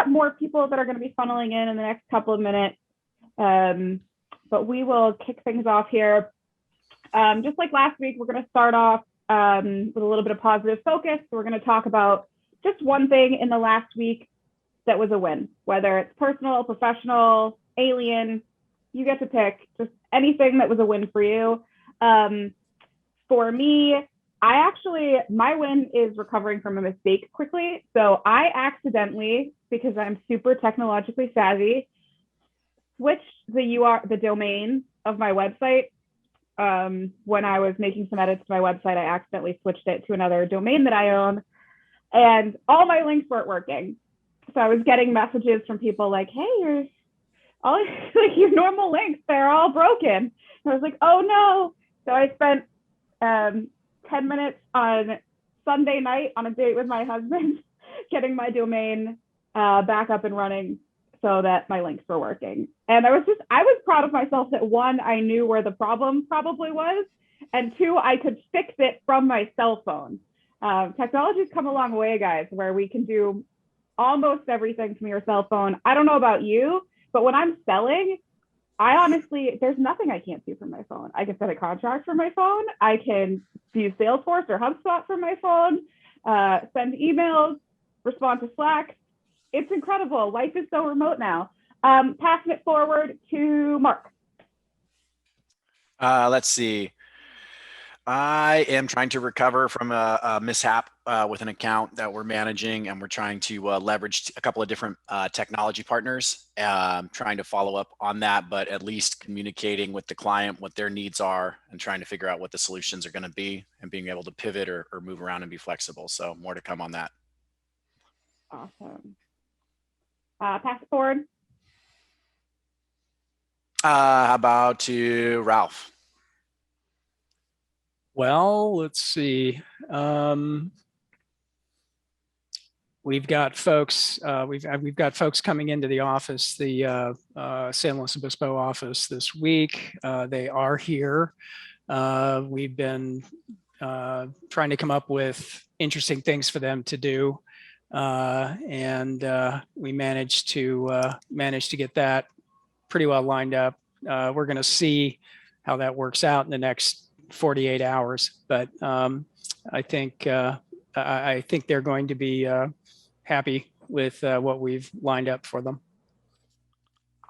got more people that are going to be funneling in the next couple of minutes, but we will kick things off here. Just like last week, we're going to start off with a little bit of positive focus. So we're going to talk about just one thing in the last week that was a win, whether it's personal, professional, alien, you get to pick, just anything that was a win for you. For me, my win is recovering from a mistake quickly. So I accidentally, because I'm super technologically savvy, switched the domain of my website. When I was making some edits to my website, I accidentally switched it to another domain that I own, and all my links weren't working. So I was getting messages from people like, hey, your normal links, they're all broken. And I was like, oh no. So I spent 10 minutes on Sunday night on a date with my husband, getting my domain back up and running so that my links were working. And I was proud of myself that one, I knew where the problem probably was, and two, I could fix it from my cell phone. Technology's come a long way, guys, where we can do almost everything from your cell phone. I don't know about you, but when I'm selling, there's nothing I can't do from my phone. I can set a contract from my phone. I can use Salesforce or HubSpot from my phone, send emails, respond to Slack. It's incredible. Life is so remote now. Passing it forward to Mark. Let's see. I am trying to recover from a mishap with an account that we're managing, and we're trying to leverage a couple of different technology partners, trying to follow up on that, but at least communicating with the client what their needs are and trying to figure out what the solutions are going to be and being able to pivot or move around and be flexible. So more to come on that. Awesome. Pass it forward. How about to Ralph? Well, let's see. We've got folks. We've got folks coming into the office, the San Luis Obispo office this week. They are here. We've been trying to come up with interesting things for them to do, and we managed to get that pretty well lined up. We're going to see how that works out in the next 48 hours, but I think they're going to be happy with what we've lined up for them.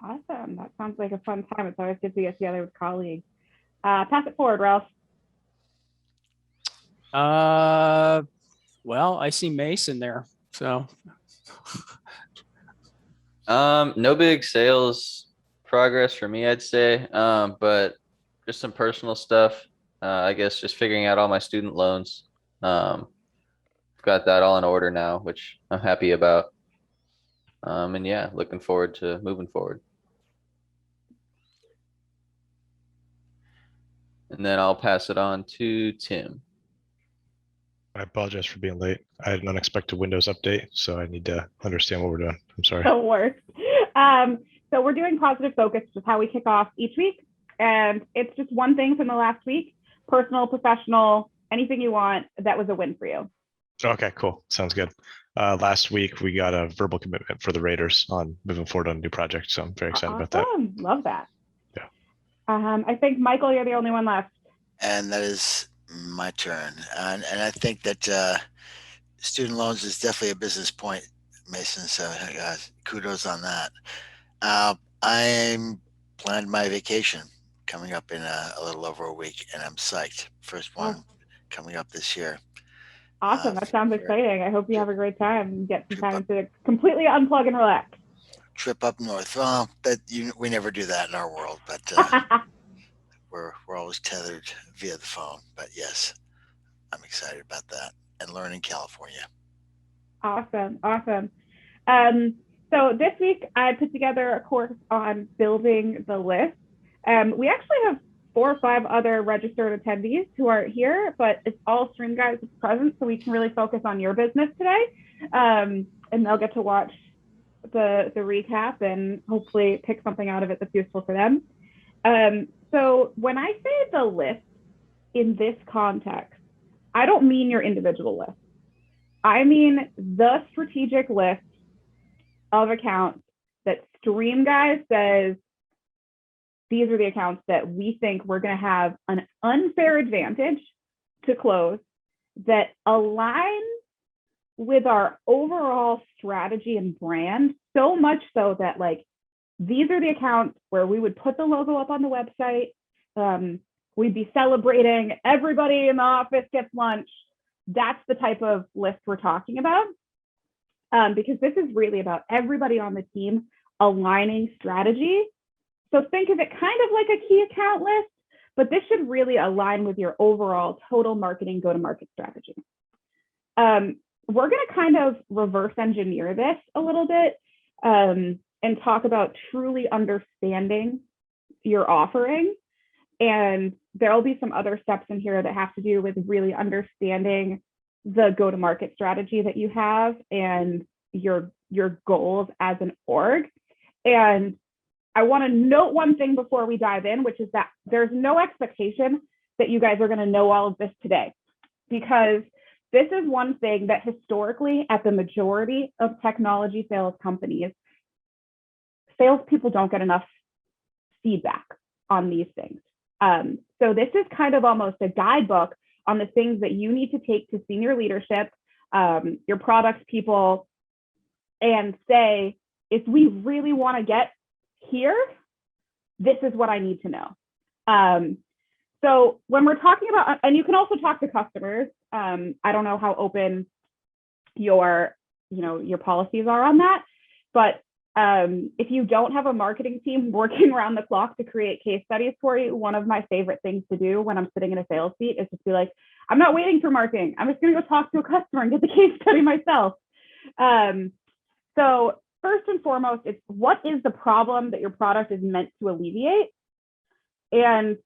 Awesome. That sounds like a fun time. It's always good to get together with colleagues. Pass it forward, Ralph. Well, I see Mace in there, so. No big sales progress for me, I'd say, but just some personal stuff. I guess just figuring out all my student loans. Got that all in order now, which I'm happy about. And yeah, looking forward to moving forward. And then I'll pass it on to Tim. I apologize for being late. I had an unexpected Windows update, so I need to understand what we're doing. I'm sorry. No worries. So we're doing positive focus, just how we kick off each week. And it's just one thing from the last week, personal, professional, anything you want that was a win for you. Okay, cool. Sounds good. Last week, we got a verbal commitment for the Raiders on moving forward on a new project, so I'm very excited about that. Love that. Yeah. I think, Michael, you're the only one left. And that is my turn. And I think that student loans is definitely a business point, Mason, so kudos on that. I'm planned my vacation coming up in a little over a week, and I'm psyched. First one coming up this year. Awesome. That sounds exciting. I hope you have a great time and get some time to completely unplug and relax. Trip up north. Well, we never do that in our world, but we're always tethered via the phone. But yes, I'm excited about that and learning California. Awesome. So this week I put together a course on building the list. We actually have 4 or 5 other registered attendees who are here, but it's all stream guys present, so we can really focus on your business today. And they'll get to watch the recap and hopefully pick something out of it that's useful for them. So when I say the list in this context, I don't mean your individual list. I mean the strategic list of accounts that Stream Guys says, these are the accounts that we think we're going to have an unfair advantage to close that align with our overall strategy and brand, so much so that like, these are the accounts where we would put the logo up on the website. We'd be celebrating, everybody in the office gets lunch. That's the type of list we're talking about. Because this is really about everybody on the team aligning strategy. So think of it kind of like a key account list, but this should really align with your overall total marketing go-to-market strategy. We're going to kind of reverse engineer this a little bit and talk about truly understanding your offering. And there'll be some other steps in here that have to do with really understanding the go-to-market strategy that you have and your goals as an org. And I want to note one thing before we dive in, which is that there's no expectation that you guys are going to know all of this today, because this is one thing that historically at the majority of technology sales companies, salespeople don't get enough feedback on these things. So this is kind of almost a guidebook on the things that you need to take to senior leadership, your product people, and say, if we really want to get here, this is what I need to know. So when we're talking about, and you can also talk to customers. I don't know how open your policies are on that, but if you don't have a marketing team working around the clock to create case studies for you, one of my favorite things to do when I'm sitting in a sales seat is just be like, I'm not waiting for marketing. I'm just going to go talk to a customer and get the case study myself. So first and foremost, it's what is the problem that your product is meant to alleviate? And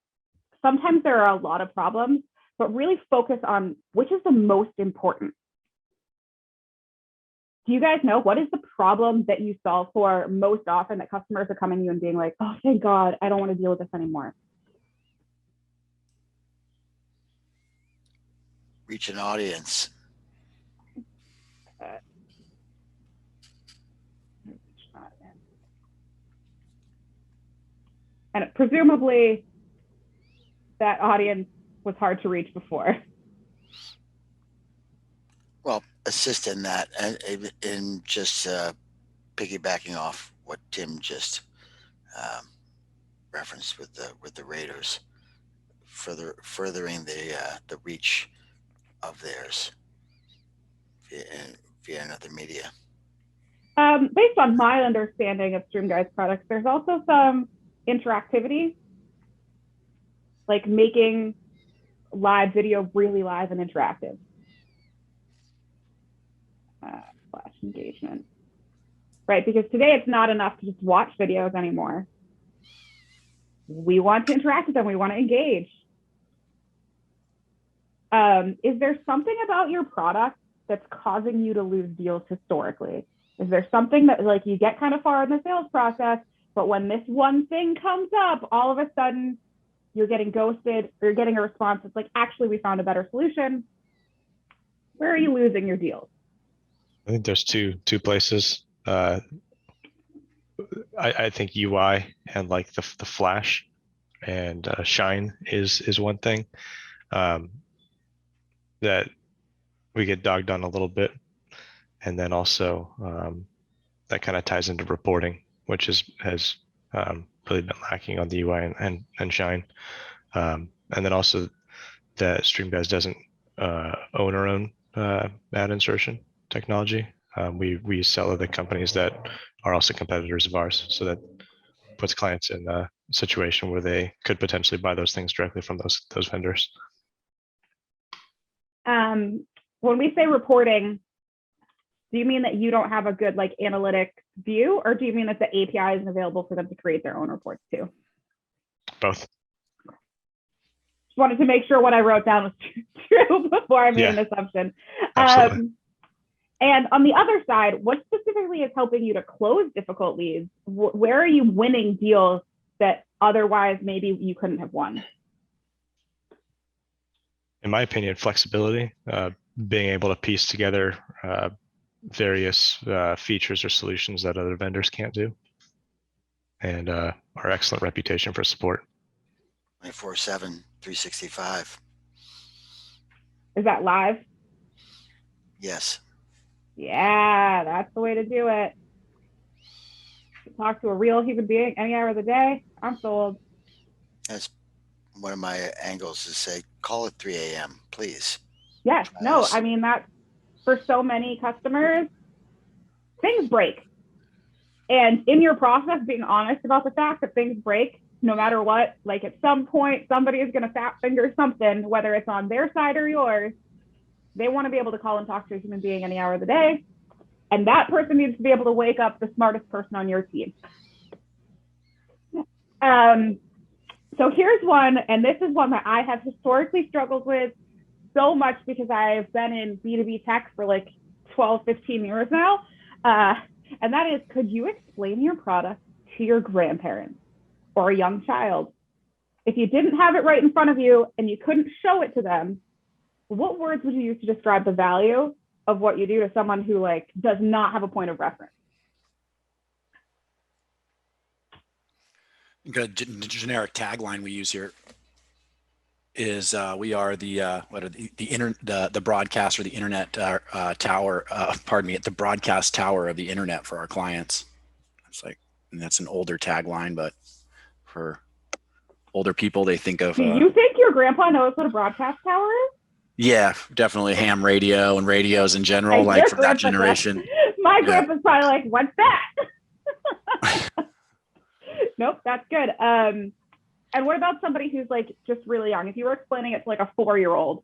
sometimes there are a lot of problems, but really focus on which is the most important. Do you guys know what is the problem that you solve for most often that customers are coming to you and being like, oh, thank God, I don't want to deal with this anymore? Reach an audience. And presumably that audience was hard to reach before. Well, assist in that, and in just piggybacking off what Tim just referenced with the Raiders, furthering the reach of theirs via another media. Based on my understanding of StreamGuide's products, there's also some interactivity, like making live video really live and interactive. Slash engagement, right? Because today it's not enough to just watch videos anymore. We want to interact with them. We want to engage. Is there something about your product that's causing you to lose deals historically? Is there something that like you get kind of far in the sales process, but when this one thing comes up, all of a sudden you're getting ghosted or you're getting a response that's like, actually, we found a better solution? Where are you losing your deals? I think there's two places. I think UI and like the flash and shine is one thing that we get dogged on a little bit, and then also that kind of ties into reporting, which has really been lacking on the UI and shine, and then also that StreamGuys doesn't own our own ad insertion technology. We sell to the companies that are also competitors of ours, so that puts clients in a situation where they could potentially buy those things directly from those vendors. When we say reporting, do you mean that you don't have a good like analytic view, or do you mean that the API isn't available for them to create their own reports too? Both. Just wanted to make sure what I wrote down was true before I made an assumption. Absolutely. And on the other side, what specifically is helping you to close difficult leads? Where are you winning deals that otherwise maybe you couldn't have won? In my opinion, flexibility, being able to piece together various features or solutions that other vendors can't do, and our excellent reputation for support. 24/7, 365. Is that live? Yes. Yeah, that's the way to do it. Talk to a real human being any hour of the day. I'm sold. That's one of my angles is say, call at 3 a.m., please. Yes, Try no, this. I mean, that's for so many customers, things break. And in your process, being honest about the fact that things break, no matter what, like at some point, somebody is going to fat finger something, whether it's on their side or yours. They want to be able to call and talk to a human being any hour of the day. And that person needs to be able to wake up the smartest person on your team. So here's one, and this is one that I have historically struggled with so much because I've been in B2B tech for like 12, 15 years now. And that is, could you explain your product to your grandparents or a young child? If you didn't have it right in front of you and you couldn't show it to them, what words would you use to describe the value of what you do to someone who like does not have a point of reference? Good generic tagline we use here is we are the the broadcast or the internet tower. Pardon me, the broadcast tower of the internet for our clients. It's like, and that's an older tagline, but for older people, they think of. Do you think your grandpa knows what a broadcast tower is? Yeah, definitely ham radio and radios in general, Like, like your from that grandpa does. generation. My Yeah. grandpa's probably like, what's that? Nope, that's good. And what about somebody who's like just really young? If you were explaining it to like a 4-year-old.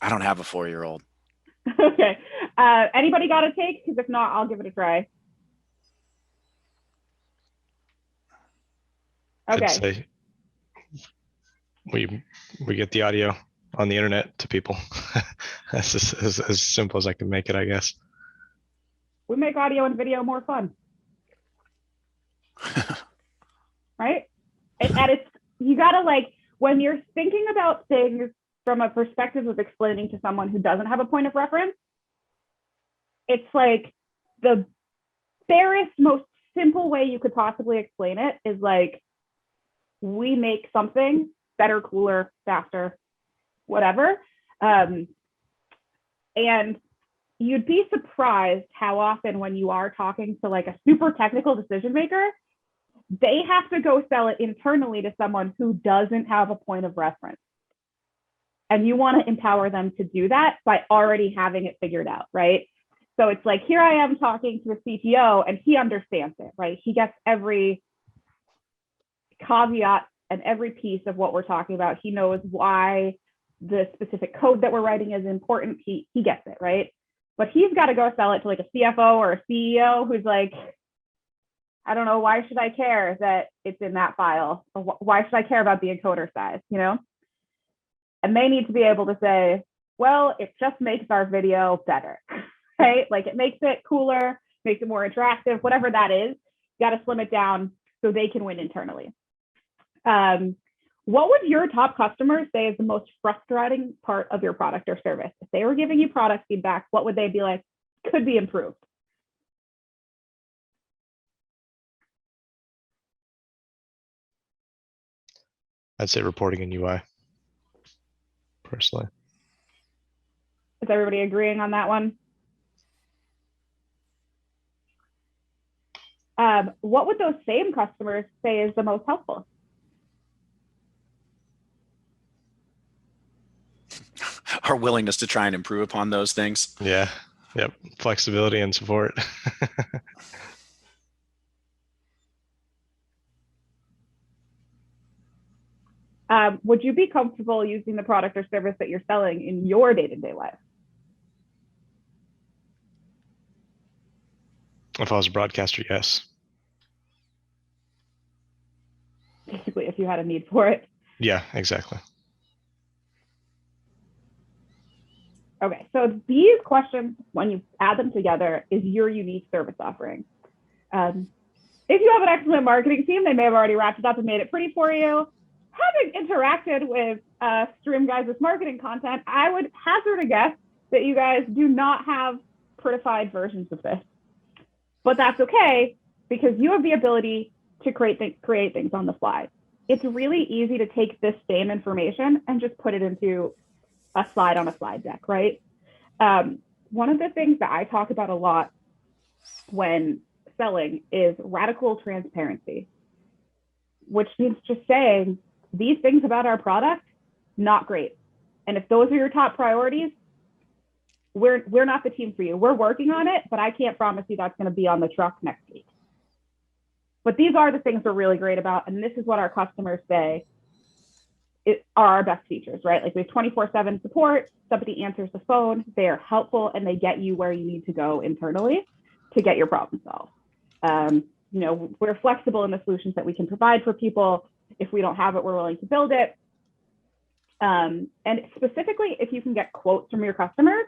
I don't have a 4-year-old. Okay. Anybody got a take? Because if not, I'll give it a try. Okay. I'd say we get the audio on the internet to people. That's as simple as I can make it, I guess. We make audio and video more fun. Right? And it's, you gotta like, when you're thinking about things from a perspective of explaining to someone who doesn't have a point of reference, it's like the barest, most simple way you could possibly explain it is like, we make something better, cooler, faster, whatever. And you'd be surprised how often when you are talking to like a super technical decision maker, they have to go sell it internally to someone who doesn't have a point of reference. And you want to empower them to do that by already having it figured out, right? So it's like, here I am talking to a CTO and he understands it, right? He gets every caveat and every piece of what we're talking about. He knows why the specific code that we're writing is important. He gets it, right? But he's got to go sell it to like a CFO or a CEO who's like, I don't know, why should I care that it's in that file? Or why should I care about the encoder size, you know? And they need to be able to say, well, it just makes our video better, right? Like it makes it cooler, makes it more interactive, whatever that is, you got to slim it down so they can win internally. What would your top customers say is the most frustrating part of your product or service? If they were giving you product feedback, what would they be like, could be improved? I'd say reporting in UI, personally. Is everybody agreeing on that one? What would those same customers say is the most helpful? Our willingness to try and improve upon those things. Yeah. Yep. Flexibility and support. Would you be comfortable using the product or service that you're selling in your day-to-day life? If I was a broadcaster, yes. Basically, if you had a need for it. Yeah, exactly. Okay, so these questions, when you add them together, is your unique service offering. If you have an excellent marketing team, they may have already wrapped it up and made it pretty for you. Having interacted with stream guys with marketing content, I would hazard a guess that you guys do not have certified versions of this. But that's okay, because you have the ability to create things on the fly. It's really easy to take this same information and just put it into a slide on a slide deck, right? One of the things that I talk about a lot when selling is radical transparency, which means just saying these things about our product, not great. And if those are your top priorities, we're not the team for you. We're working on it, but I can't promise you that's going to be on the truck next week. But these are the things we're really great about. And this is what our customers say are our best features, right? Like we have 24/7 support, somebody answers the phone, they are helpful, and they get you where you need to go internally to get your problem solved. We're flexible in the solutions that we can provide for people. If we don't have it, we're willing to build it. And specifically, if you can get quotes from your customers,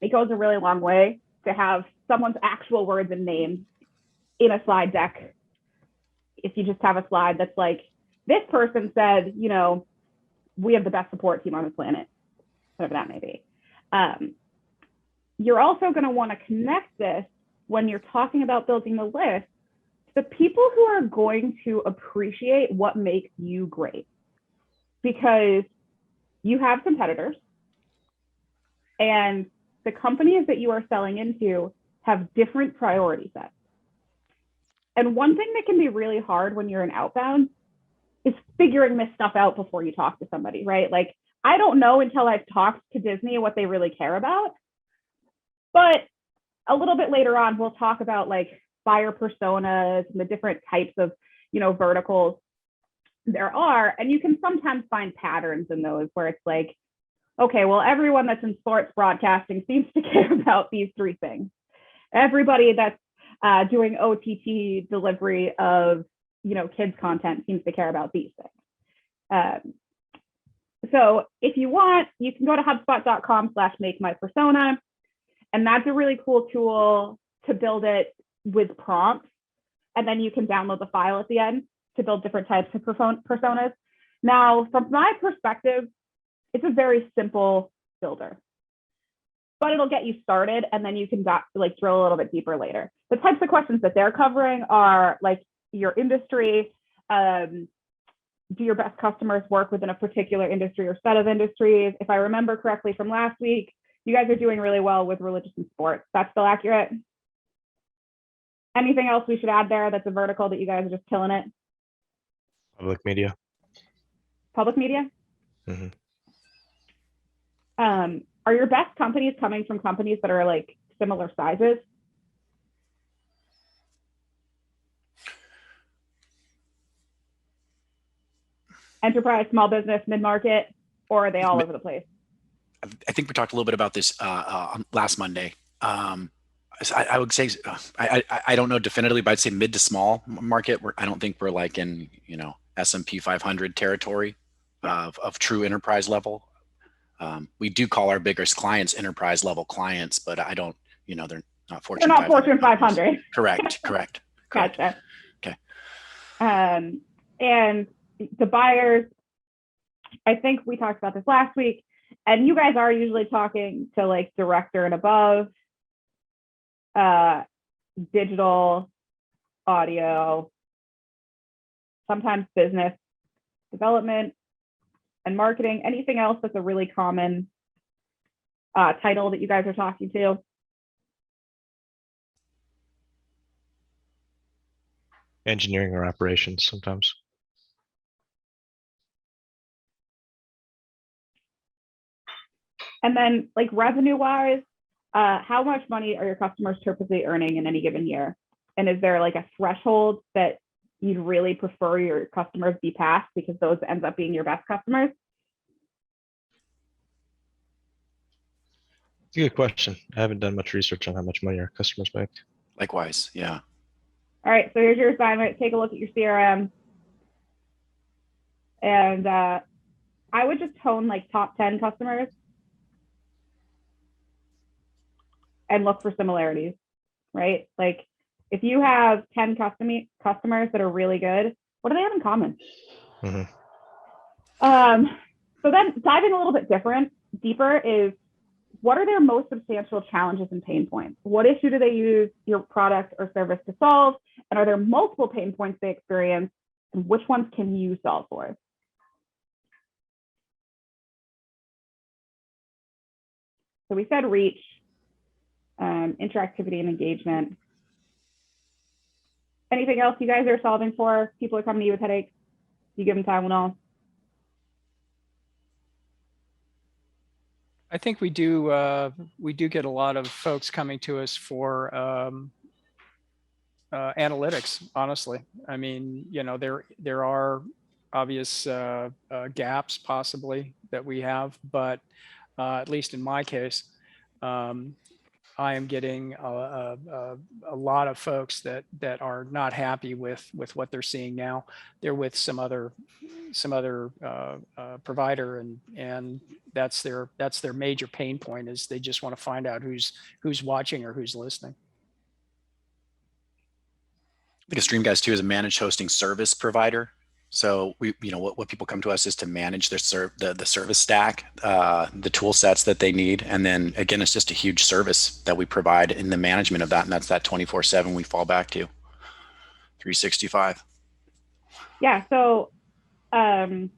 it goes a really long way to have someone's actual words and names in a slide deck. If you just have a slide that's like, this person said, we have the best support team on the planet, whatever that may be. You're also going to want to connect this when you're talking about building the list to the people who are going to appreciate what makes you great, because you have competitors and the companies that you are selling into have different priority sets. And one thing that can be really hard when you're in outbound is figuring this stuff out before you talk to somebody, right? Like, I don't know until I've talked to Disney what they really care about. But a little bit later on, we'll talk about like buyer personas and the different types of, verticals there are. And you can sometimes find patterns in those where it's like, okay, well, everyone that's in sports broadcasting seems to care about these three things. Everybody that's doing OTT delivery of, kids content seems to care about these things. So if you want, you can go to HubSpot.com/make-my-persona. And that's a really cool tool to build it with prompts. And then you can download the file at the end to build different types of personas. Now, from my perspective, it's a very simple builder, but it'll get you started, and then you can drill a little bit deeper later. The types of questions that they're covering are like your industry. Do your best customers work within a particular industry or set of industries? If I remember correctly from last week, you guys are doing really well with religious and sports. That's still accurate? Anything else we should add there that's a vertical that you guys are just killing it? Public media. Public media? Mm-hmm. Are your best companies coming from companies that are like similar sizes? Enterprise, small business, mid-market, or are they all over the place? I think we talked a little bit about this last Monday. I would say, I don't know definitively, but I'd say mid to small market. I don't think we're like in, S&P 500 territory of true enterprise level. We do call our biggest clients enterprise level clients, but I don't, they're not Fortune 500. They're not Fortune 500. Correct. Gotcha. Okay. And the buyers, I think we talked about this last week, and you guys are usually talking to like director and above, digital, audio, sometimes business development and marketing. Anything else that's a really common title that you guys are talking to? Engineering or operations sometimes. And then like revenue wise, how much money are your customers typically earning in any given year? And is there like a threshold that you'd really prefer your customers be past because those ends up being your best customers? It's a good question. I haven't done much research on how much money our customers make. Likewise. Yeah. All right, so here's your assignment. Take a look at your CRM. And I would just hone like top 10 customers and look for similarities, right? Like if you have 10 customers that are really good, what do they have in common? Mm-hmm. So then diving a little bit deeper is, what are their most substantial challenges and pain points? What issue do they use your product or service to solve? And are there multiple pain points they experience? And which ones can you solve for? So we said reach, interactivity and engagement. Anything else you guys are solving for? People are coming to you with headaches. You give them Tylenol. I think we do get a lot of folks coming to us for analytics, honestly. I mean, you know, there are obvious gaps possibly that we have, but at least in my case, I am getting a lot of folks that are not happy with what they're seeing now. They're with some other provider, and that's their major pain point, is they just want to find out who's watching or who's listening. I think Streamguys too is a managed hosting service provider. So what people come to us is to manage their the service stack, the tool sets that they need. And then again, it's just a huge service that we provide in the management of that. And that's that 24/7 we fall back to, 365. Yeah. So from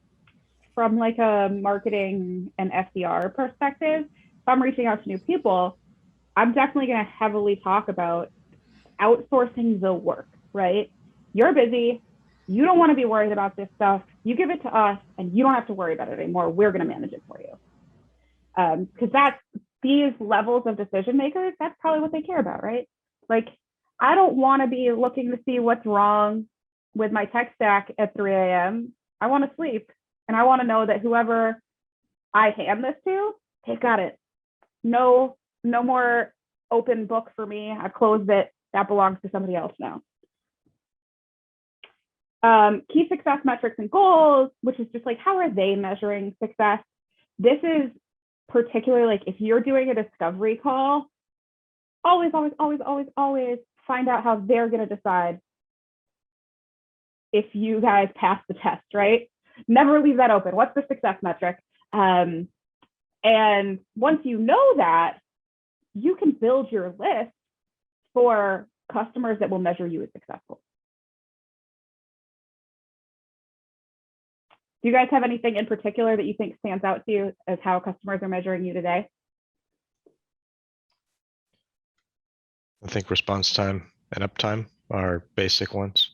like a marketing and SDR perspective, if I'm reaching out to new people, I'm definitely going to heavily talk about outsourcing the work, right? You're busy. You don't want to be worried about this stuff. You give it to us and you don't have to worry about it anymore. We're going to manage it for you. Because these levels of decision makers, that's probably what they care about, right? Like, I don't want to be looking to see what's wrong with my tech stack at 3 a.m. I want to sleep, and I want to know that whoever I hand this to, they've got it. No more open book for me. I've closed it. That belongs to somebody else now. Key success metrics and goals, which is just like, how are they measuring success? This is particularly like, if you're doing a discovery call, always find out how they're going to decide if you guys pass the test, right? Never leave that open. What's the success metric? And once you know that, you can build your list for customers that will measure you as successful. Do you guys have anything in particular that you think stands out to you as how customers are measuring you today? I think response time and uptime are basic ones.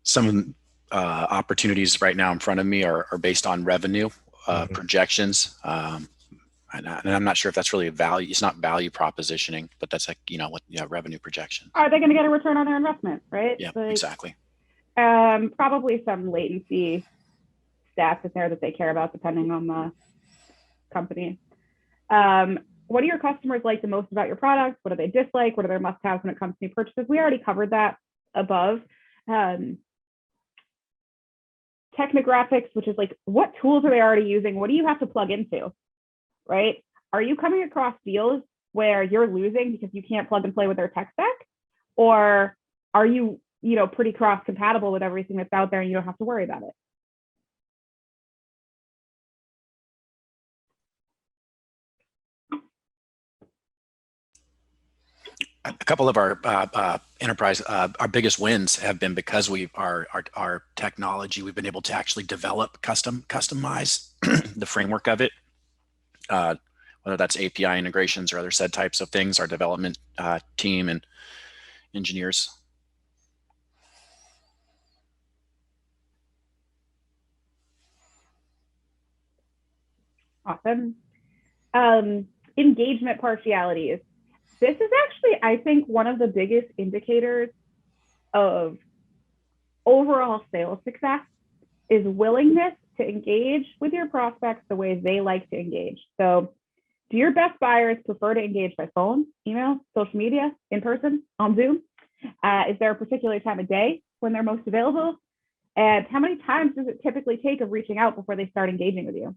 Some opportunities right now in front of me are based on revenue projections. And I'm not sure if that's really a value. It's not value propositioning, but that's like, revenue projection. Are they going to get a return on their investment, right? Yeah, like, exactly. Probably some latency stats in there that they care about depending on the company. What do your customers like the most about your products? What do they dislike? What are their must-haves when it comes to new purchases? We already covered that above. Technographics, which is like, what tools are they already using? What do you have to plug into, right? Are you coming across deals where you're losing because you can't plug and play with their tech stack? Or are you, pretty cross-compatible with everything that's out there and you don't have to worry about it? A couple of our enterprise, our biggest wins have been because our technology, we've been able to actually develop, customize the framework of it. Whether that's API integrations or other said types of things, our development team and engineers. Awesome. Engagement partialities. This is actually, I think, one of the biggest indicators of overall sales success is willingness to engage with your prospects the way they like to engage. So do your best buyers prefer to engage by phone, email, social media, in person, on Zoom? Is there a particular time of day when they're most available? And how many times does it typically take of reaching out before they start engaging with you?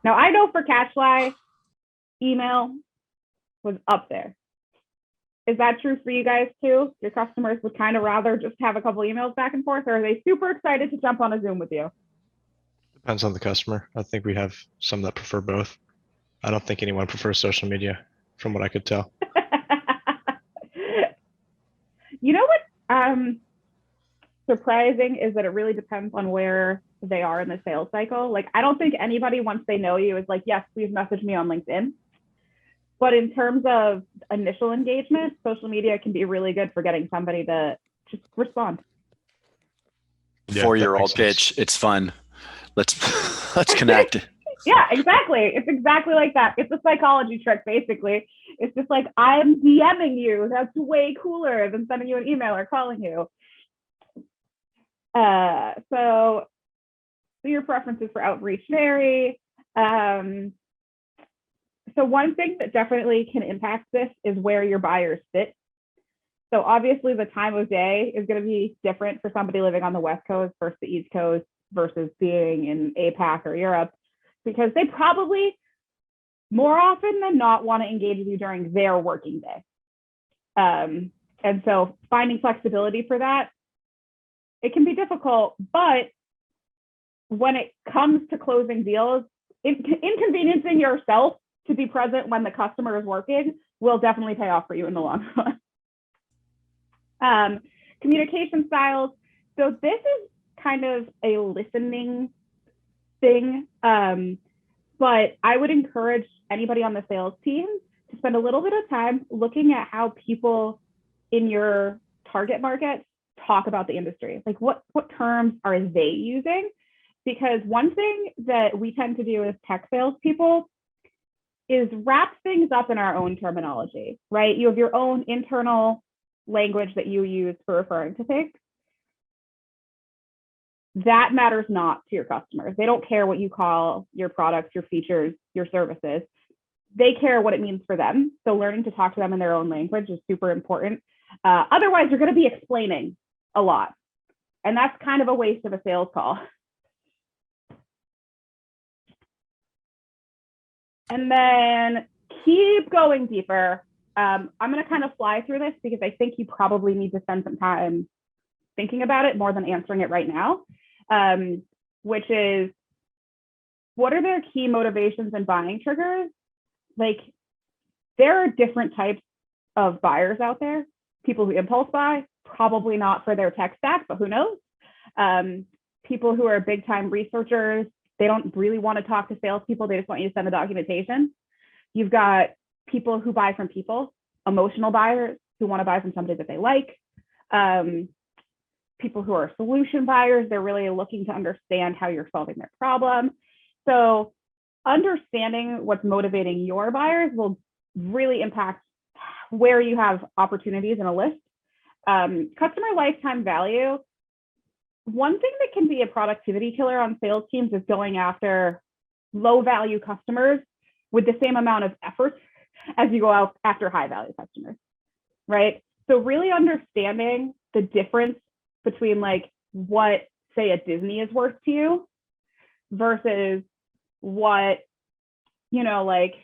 Now, I know for Catchfly, email was up there. Is that true for you guys too? Your customers would kind of rather just have a couple emails back and forth, or are they super excited to jump on a Zoom with you? Depends on the customer. I think we have some that prefer both. I don't think anyone prefers social media, from what I could tell. You know what? Surprising is that it really depends on where they are in the sales cycle. Like, I don't think anybody, once they know you, is like, yes, please message me on LinkedIn. But in terms of initial engagement, social media can be really good for getting somebody to just respond. Yeah, 4-year-old that makes sense. pitch. It's fun. Let's connect. Yeah, exactly. It's exactly like that. It's a psychology trick, basically. It's just like, I'm DMing you. That's way cooler than sending you an email or calling you. So your preferences for outreach vary. So one thing that definitely can impact this is where your buyers sit. So obviously the time of day is going to be different for somebody living on the West Coast versus the East Coast versus being in APAC or Europe, because they probably more often than not want to engage with you during their working day. And so finding flexibility for that, it can be difficult, but when it comes to closing deals, inconveniencing yourself to be present when the customer is working will definitely pay off for you in the long run. Communication styles. So this is kind of a listening thing, but I would encourage anybody on the sales team to spend a little bit of time looking at how people in your target market talk about the industry. Like what terms are they using? Because one thing that we tend to do as tech salespeople is wrap things up in our own terminology, right? You have your own internal language that you use for referring to things. That matters not to your customers. They don't care what you call your products, your features, your services. They care what it means for them. So learning to talk to them in their own language is super important. Otherwise, you're going to be explaining a lot. And that's kind of a waste of a sales call. And then keep going deeper. I'm going to kind of fly through this because I think you probably need to spend some time thinking about it more than answering it right now, which is, what are their key motivations and buying triggers? Like, there are different types of buyers out there. People who impulse buy, probably not for their tech stack, but who knows? People who are big time researchers, they don't really want to talk to salespeople. They just want you to send the documentation. You've got people who buy from people, emotional buyers who want to buy from somebody that they like. People who are solution buyers, they're really looking to understand how you're solving their problem. So understanding what's motivating your buyers will really impact where you have opportunities in a list. Customer lifetime value. One thing that can be a productivity killer on sales teams is going after low value customers with the same amount of effort as you go out after high value customers, right? So really understanding the difference between like what, say, a Disney is worth to you versus what, you know, like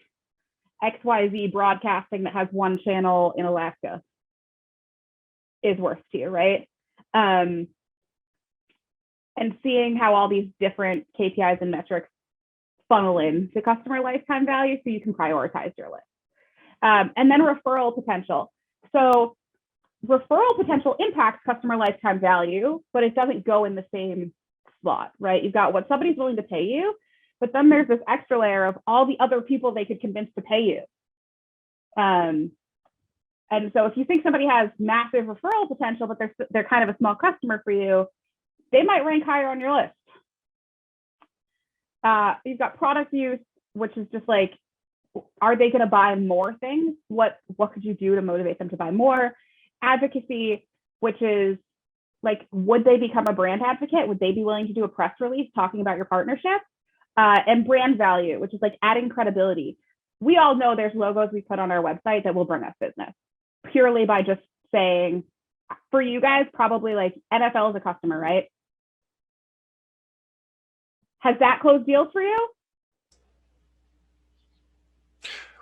XYZ broadcasting that has one channel in Alaska is worth to you, right? And seeing how all these different KPIs and metrics funnel in to customer lifetime value so you can prioritize your list. And then referral potential. So referral potential impacts customer lifetime value, but it doesn't go in the same slot, right? You've got what somebody's willing to pay you, but then there's this extra layer of all the other people they could convince to pay you. And so if you think somebody has massive referral potential, but they're kind of a small customer for you, they might rank higher on your list. You've got product use, which is just like, are they going to buy more things? What could you do to motivate them to buy more? Advocacy, which is like, would they become a brand advocate? Would they be willing to do a press release talking about your partnership? And brand value, which is like adding credibility. We all know there's logos we put on our website that will bring us business purely by just saying, for you guys, probably like NFL is a customer, right? Has that closed deals for you?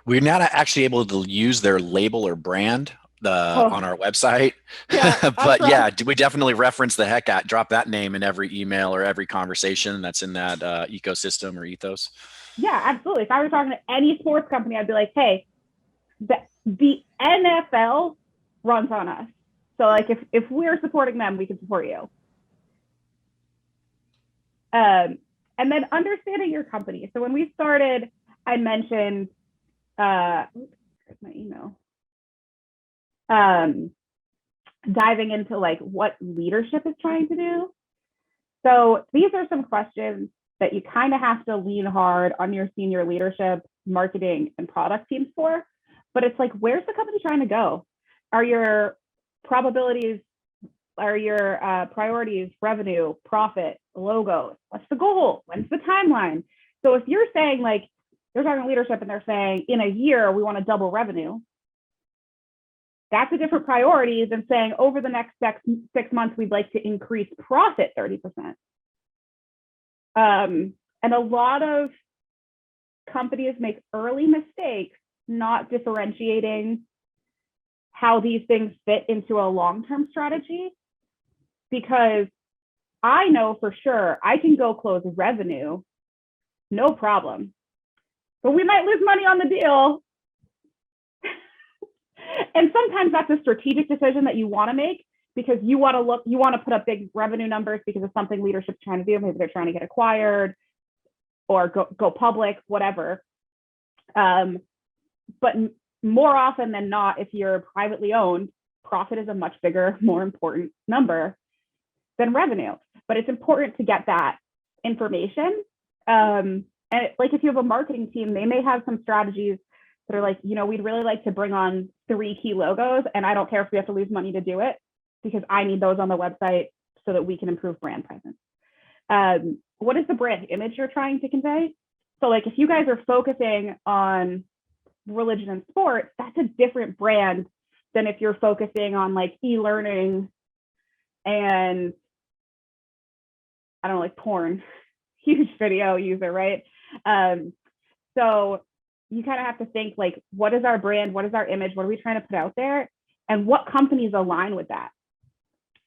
We're not actually able to use their label or brand on our website. Yeah, But yeah, we definitely reference the heck out, drop that name in every email or every conversation that's in that ecosystem or ethos. Yeah, absolutely. If I were talking to any sports company, I'd be like, hey, the NFL runs on us. So like if we're supporting them, we can support you. And then understanding your company. So when we started, I mentioned my email. Diving into like what leadership is trying to do. So these are some questions that you kind of have to lean hard on your senior leadership, marketing, and product teams for. But it's like, where's the company trying to go? Are your probabilities, are your priorities, revenue, profit, logos? What's the goal? When's the timeline? So if you're saying like, they're talking leadership and they're saying in a year, we want to double revenue, that's a different priority than saying over the next 6 months, we'd like to increase profit 30%. And a lot of companies make early mistakes not differentiating how these things fit into a long-term strategy, because I know for sure I can go close revenue, no problem, but we might lose money on the deal. And sometimes that's a strategic decision that you want to make because you want to put up big revenue numbers because of something leadership's trying to do. Maybe they're trying to get acquired or go public, whatever. But more often than not, if you're privately owned, profit is a much bigger, more important number than revenue. But it's important to get that information. And like if you have a marketing team, they may have some strategies that are like, we'd really like to bring on 3 key logos, and I don't care if we have to lose money to do it because I need those on the website so that we can improve brand presence. What is the brand image you're trying to convey? So like if you guys are focusing on religion and sports, that's a different brand than if you're focusing on like e-learning and I don't know, like porn, huge video user, right? So you kind of have to think like, what is our brand? What is our image? What are we trying to put out there? And what companies align with that?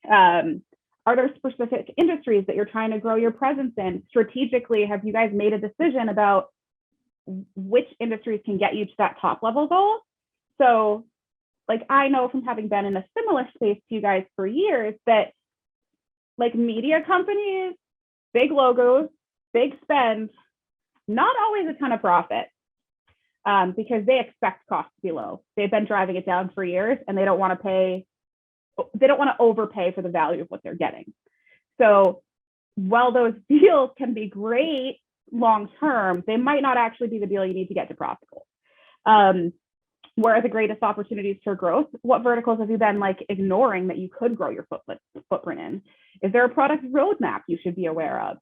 Are there specific industries that you're trying to grow your presence in? Strategically, have you guys made a decision about which industries can get you to that top level goal? So like, I know from having been in a similar space to you guys for years that like media companies, big logos, big spend, not always a ton of profit. Because they expect costs to be low. They've been driving it down for years and they don't want to overpay for the value of what they're getting. So while those deals can be great long-term, they might not actually be the deal you need to get to profitable. Where are the greatest opportunities for growth? What verticals have you been like ignoring that you could grow your footprint in? Is there a product roadmap you should be aware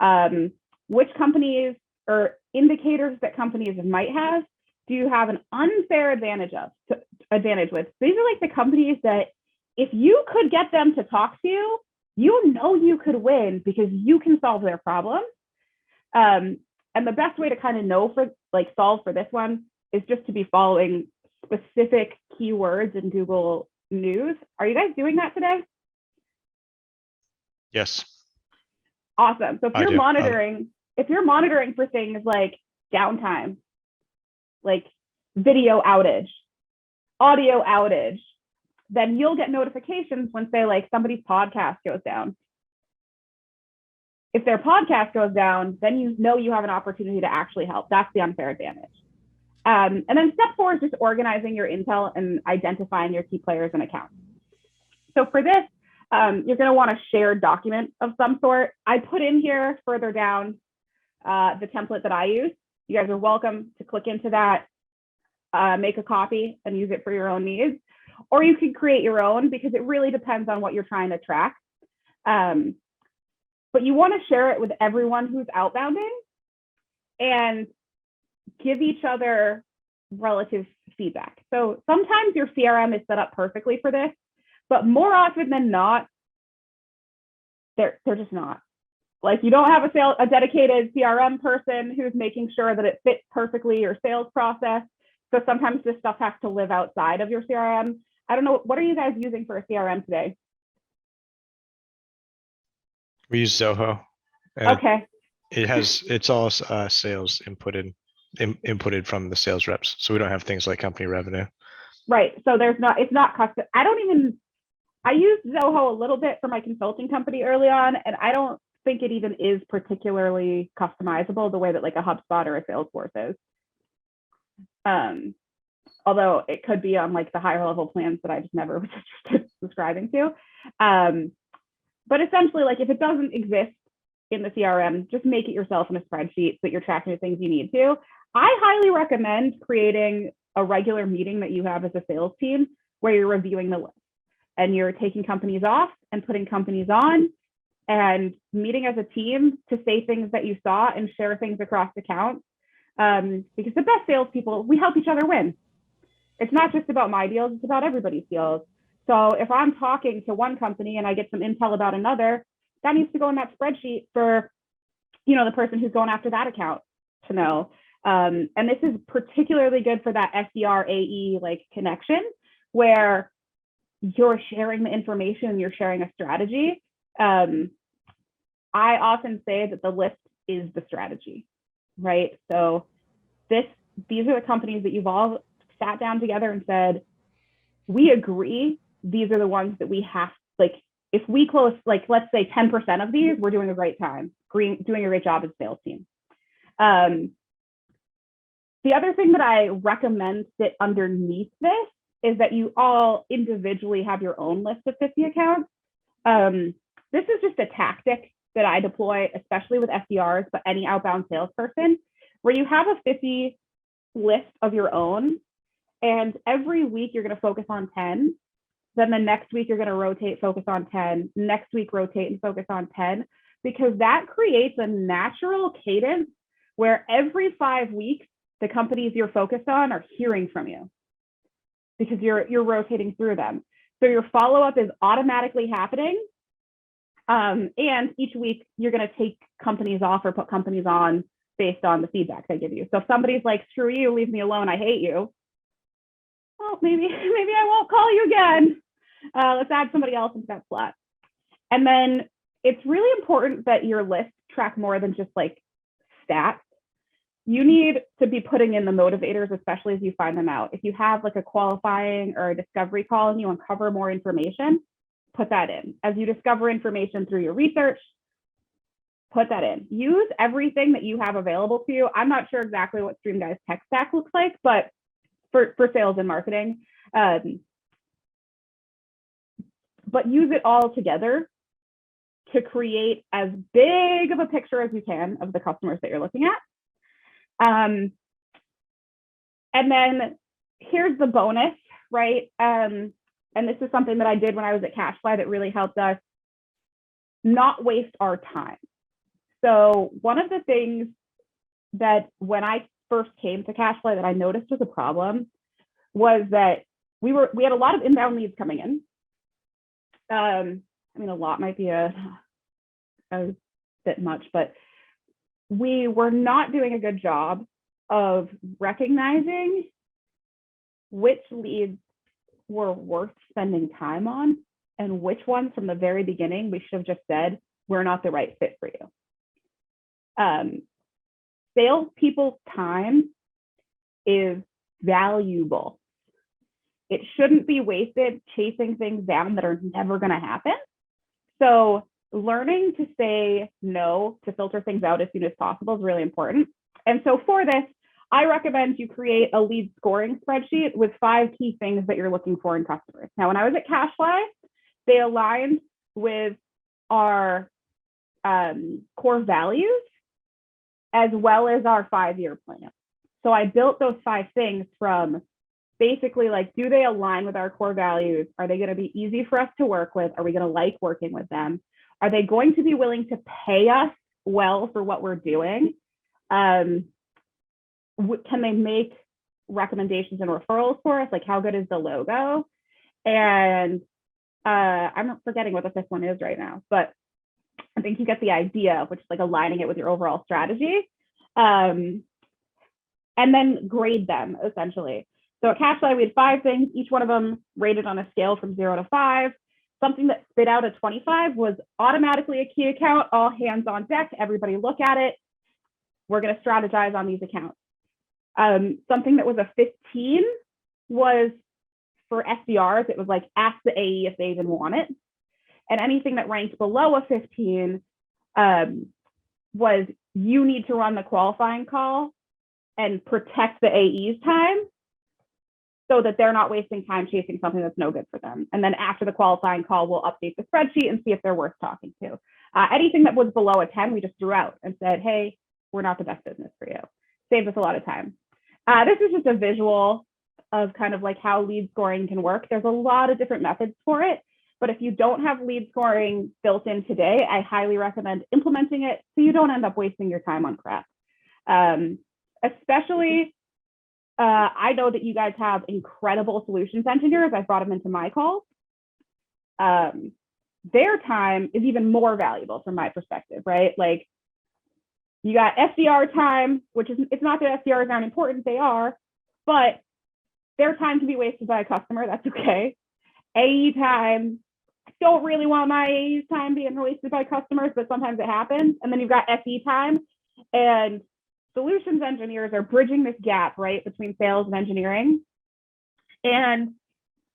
of? Which companies or indicators that companies might have, do you have an unfair advantage with? These are like the companies that if you could get them to talk to you, you could win because you can solve their problem. And the best way to kind of solve for this one is just to be following specific keywords in Google News. Are you guys doing that today? Yes. Awesome. So if you're monitoring for things like downtime, like video outage, audio outage, then you'll get notifications when say like somebody's podcast goes down. If their podcast goes down, then you have an opportunity to actually help. That's the unfair advantage. And then step 4 is just organizing your intel and identifying your key players and accounts. So for this, you're going to want a shared document of some sort. I put in here further down the template that I use. You guys are welcome to click into that, make a copy and use it for your own needs, or you can create your own because it really depends on what you're trying to track. But you want to share it with everyone who's outbounding and give each other relative feedback. So sometimes your CRM is set up perfectly for this, but more often than not, they're just not. Like you don't have a dedicated CRM person who's making sure that it fits perfectly your sales process. So sometimes this stuff has to live outside of your CRM. I don't know, what are you guys using for a CRM today? We use Zoho. And Okay. it's all sales inputted from the sales reps. So we don't have things like company revenue. Right. So it's not custom. I used Zoho a little bit for my consulting company early on, and I don't think it even is particularly customizable the way that like a HubSpot or a Salesforce is. Although it could be on like the higher level plans that I just never was interested in subscribing to. But essentially, like if it doesn't exist in the CRM, just make it yourself in a spreadsheet so that you're tracking the things you need to. I highly recommend creating a regular meeting that you have as a sales team where you're reviewing the list and you're taking companies off and putting companies on and meeting as a team to say things that you saw and share things across accounts. Because the best salespeople, we help each other win. It's not just about my deals, it's about everybody's deals. So if I'm talking to one company and I get some intel about another, that needs to go in that spreadsheet for, the person who's going after that account to know. And this is particularly good for that SDR AE like connection where you're sharing the information, you're sharing a strategy. I often say that the list is the strategy, right? So these are the companies that you've all sat down together and said, we agree, these are the ones that we have, like, if we close, like, let's say 10% of these, we're doing a great time, doing a great job as a sales team. The other thing that I recommend sit underneath this is that you all individually have your own list of 50 accounts. This is just a tactic that I deploy, especially with SDRs, but any outbound salesperson, where you have a 50 list of your own, and every week you're going to focus on 10. Then the next week you're going to rotate, focus on 10. Next week, rotate and focus on 10, because that creates a natural cadence where every 5 weeks, the companies you're focused on are hearing from you because you're rotating through them. So your follow-up is automatically happening. And each week you're going to take companies off or put companies on based on the feedback they give you. So if somebody's like, screw you, leave me alone, I hate you. Well, maybe I won't call you again. Let's add somebody else into that slot. And then it's really important that your list track more than just like stats. You need to be putting in the motivators, especially as you find them out. If you have like a qualifying or a discovery call and you uncover more information, put that in. As you discover information through your research, put that in. Use everything that you have available to you. I'm not sure exactly what Stream Guy's tech stack looks like, but for sales and marketing, but use it all together to create as big of a picture as you can of the customers that you're looking at. And then here's the bonus, right? And this is something that I did when I was at Cashfly that really helped us not waste our time. So one of the things that when I first came to Cashfly that I noticed was a problem was that we had a lot of inbound leads coming in. I mean, a lot might be a bit much, but we were not doing a good job of recognizing which leads were worth spending time on and which ones from the very beginning we should have just said, we're not the right fit for you. Salespeople's time is valuable. It shouldn't be wasted chasing things down that are never going to happen. So learning to say no, to filter things out as soon as possible is really important. And so for this, I recommend you create a lead scoring spreadsheet with 5 key things that you're looking for in customers. Now, when I was at Cashfly, they aligned with our core values as well as our 5-year plan. So I built those 5 things from basically like, do they align with our core values? Are they going to be easy for us to work with? Are we going to like working with them? Are they going to be willing to pay us well for what we're doing? Can they make recommendations and referrals for us? Like, how good is the logo? And I'm forgetting what the 5th one is right now, but I think you get the idea, which is like aligning it with your overall strategy. And and then grade them essentially. So at Catchlight, we had 5 things, each one of them rated on a scale from 0 to 5. Something that spit out a 25 was automatically a key account, all hands on deck, everybody look at it. We're going to strategize on these accounts. Something that was a 15 was for SDRs. It was like, ask the AE if they even want it. And anything that ranked below a 15 was, you need to run the qualifying call and protect the AE's time so that they're not wasting time chasing something that's no good for them. And then after the qualifying call, we'll update the spreadsheet and see if they're worth talking to. Anything that was below a 10, we just threw out and said, hey, we're not the best business for you. Saved us a lot of time. This is just a visual of kind of like how lead scoring can work. There's a lot of different methods for it, but if you don't have lead scoring built in today, I highly recommend implementing it so you don't end up wasting your time on crap. Especially, I know that you guys have incredible solutions engineers. I brought them into my calls. Their time is even more valuable from my perspective, right? Like, you got SDR time, which is, it's not that SDRs aren't important, they are, but their time can be wasted by a customer, that's okay. AE time, I don't really want my AE's time being wasted by customers, but sometimes it happens. And then you've got SE time, and solutions engineers are bridging this gap, right, between sales and engineering. And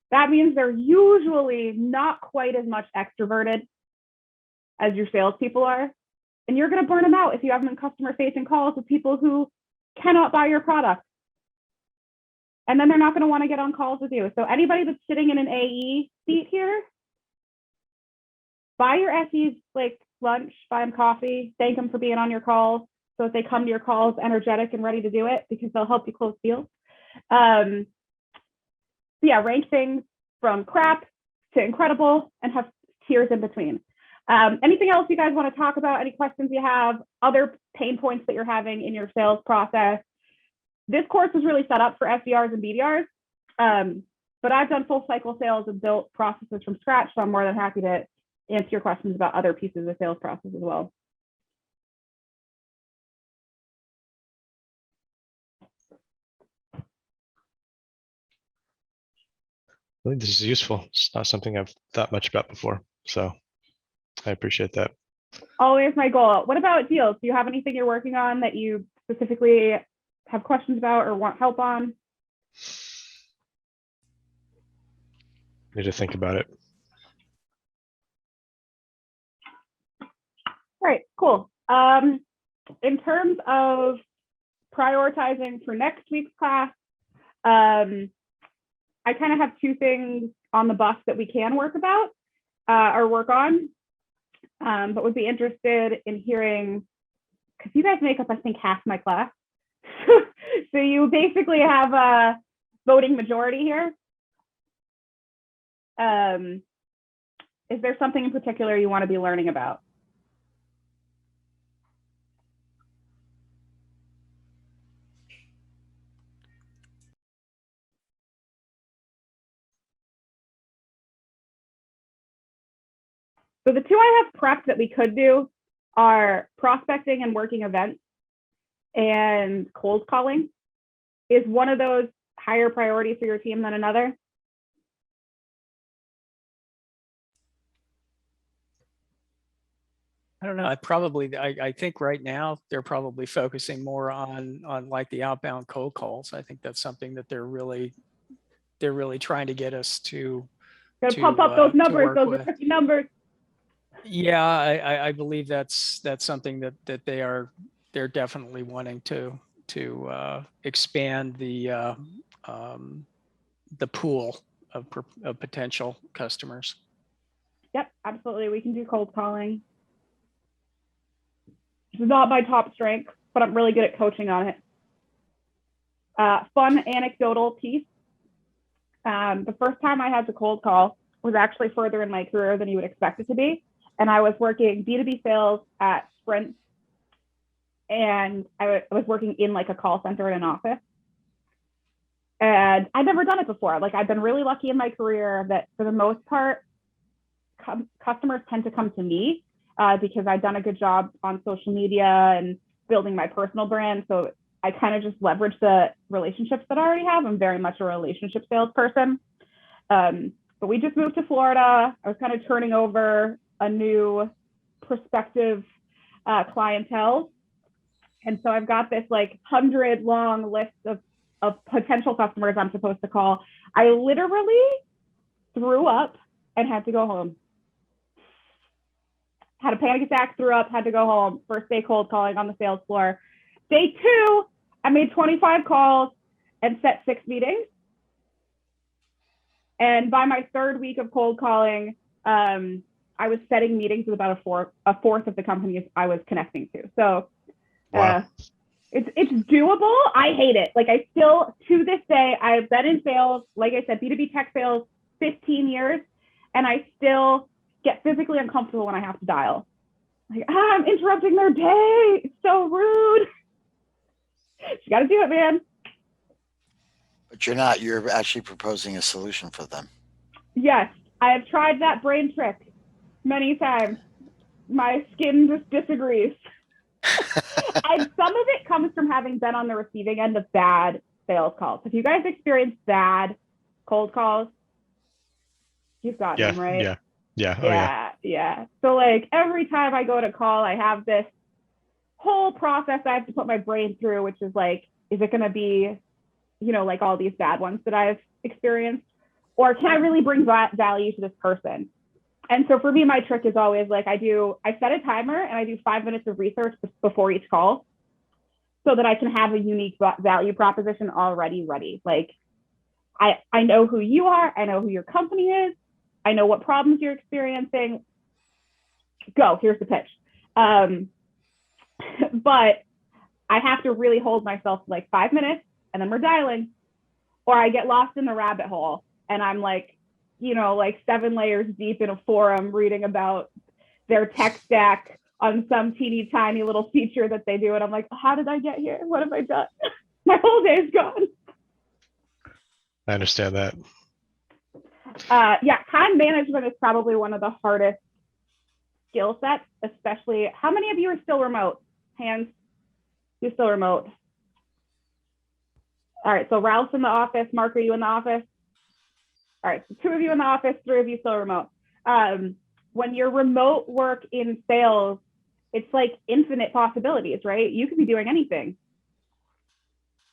that means they're usually not quite as much extroverted as your salespeople are. And you're going to burn them out if you have them in customer-facing calls with people who cannot buy your product. And then they're not going to want to get on calls with you. So anybody that's sitting in an AE seat here, buy your SEs like lunch, buy them coffee, thank them for being on your calls so that they come to your calls energetic and ready to do it, because they'll help you close deals. So yeah, rank things from crap to incredible and have tiers in between. Anything else you guys want to talk about? Any questions you have? Other pain points that you're having in your sales process? This course is really set up for SDRs and BDRs, but I've done full cycle sales and built processes from scratch, so I'm more than happy to answer your questions about other pieces of the sales process as well. I think this is useful. It's not something I've thought much about before, so I appreciate that. Always my goal. What about deals? Do you have anything you're working on that you specifically have questions about or want help on? Need to think about it. All right, cool. In terms of prioritizing for next week's class, I kind of have 2 things on the bus that we can work about or work on, but would be interested in hearing, because you guys make up, I think, half my class. So you basically have a voting majority here. Is there something in particular you want to be learning about? So the 2 I have prepped that we could do are prospecting and working events, and cold calling. Is one of those higher priority for your team than another? I don't know. I think right now they're probably focusing more on like the outbound cold calls. I think that's something that they're really trying to get us to. Gotta pump up those numbers, those are numbers. Yeah, I believe that's something that they're definitely wanting to expand the pool of potential customers. Yep, absolutely. We can do cold calling. This is not my top strength, but I'm really good at coaching on it. Fun anecdotal piece. The first time I had to cold call was actually further in my career than you would expect it to be. And I was working B2B sales at Sprint, and I was working in like a call center in an office. And I'd never done it before. Like, I've been really lucky in my career that for the most part, customers tend to come to me because I've done a good job on social media and building my personal brand. So I kind of just leverage the relationships that I already have. I'm very much a relationship salesperson. But we just moved to Florida. I was kind of turning over a new prospective clientele. And so I've got this like 100-long list of potential customers I'm supposed to call. I literally threw up and had to go home. Had a panic attack, threw up, had to go home. First day cold calling on the sales floor. Day 2, I made 25 calls and set 6 meetings. And by my 3rd week of cold calling, I was setting meetings with about a fourth of the companies I was connecting to. So Wow. it's doable. I hate it. Like I still, to this day, I've been in sales, like I said, B2B tech sales, 15 years, and I still get physically uncomfortable when I have to dial. Like, I'm interrupting their day. It's so rude. You got to do it, man. But you're not. You're actually proposing a solution for them. Yes, I have tried that brain trick many times. My skin just disagrees. And some of it comes from having been on the receiving end of bad sales calls. If you guys experience bad cold calls, you've got them, right? Yeah. So like every time I go to call, I have this whole process I have to put my brain through, which is like, is it going to be, like all these bad ones that I've experienced, or can I really bring value to this person? And so for me, my trick is always like I set a timer and I do 5 minutes of research before each call so that I can have a unique value proposition already ready. Like I know who you are. I know who your company is. I know what problems you're experiencing. Go, here's the pitch. But I have to really hold myself for like 5 minutes and then we're dialing, or I get lost in the rabbit hole and I'm like, like 7 layers deep in a forum reading about their tech stack on some teeny tiny little feature that they do. And I'm like, how did I get here? What have I done? My whole day is gone. I understand that. Yeah, time management is probably one of the hardest skill sets, especially. How many of you are still remote? Hands, you're still remote. All right, so Ralph's in the office. Mark, are you in the office? All right, so 2 of you in the office, 3 of you still remote. When you're remote work in sales, it's like infinite possibilities, right? You could be doing anything.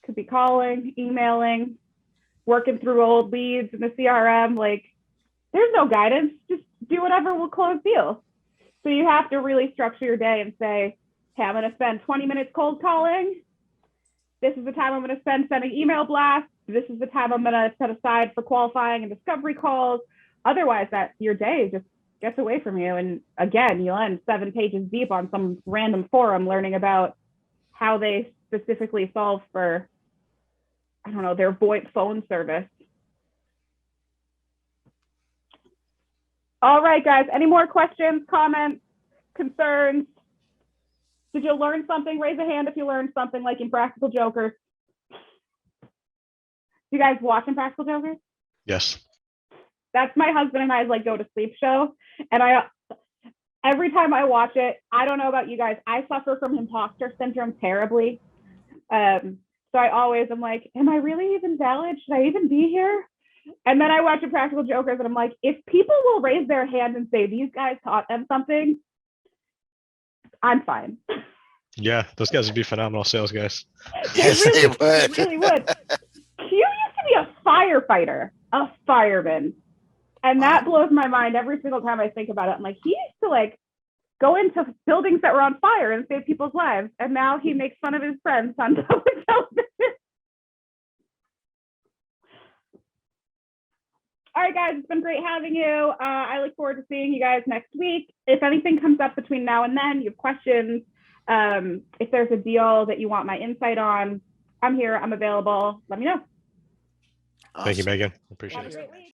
Could be calling, emailing, working through old leads in the CRM. Like, there's no guidance. Just do whatever will close deals. So you have to really structure your day and say, hey, I'm going to spend 20 minutes cold calling. This is the time I'm going to spend sending email blasts. This is the time I'm going to set aside for qualifying and discovery calls. Otherwise, your day just gets away from you. And again, you'll end 7 pages deep on some random forum learning about how they specifically solve for, I don't know, their VoIP phone service. All right, guys, any more questions, comments, concerns? Did you learn something? Raise a hand if you learned something, like in Practical Jokers. You guys watching Practical Jokers? Yes. That's my husband and I's like go to sleep show. And every time I watch it, I don't know about you guys, I suffer from imposter syndrome terribly. So I always am like, am I really even valid? Should I even be here? And then I watch Practical Jokers and I'm like, if people will raise their hand and say these guys taught them something, I'm fine. Yeah, those guys would be phenomenal sales guys. Yes, they would. They really would. Q used to be a firefighter, a fireman. And that blows my mind every single time I think about it. I'm like, he used to like go into buildings that were on fire and save people's lives. And now he makes fun of his friends on television. All right, guys, it's been great having you. I look forward to seeing you guys next week. If anything comes up between now and then, you have questions, if there's a deal that you want my insight on, I'm here, I'm available. Let me know. Awesome. Thank you, Megan. Appreciate Have a it. great week.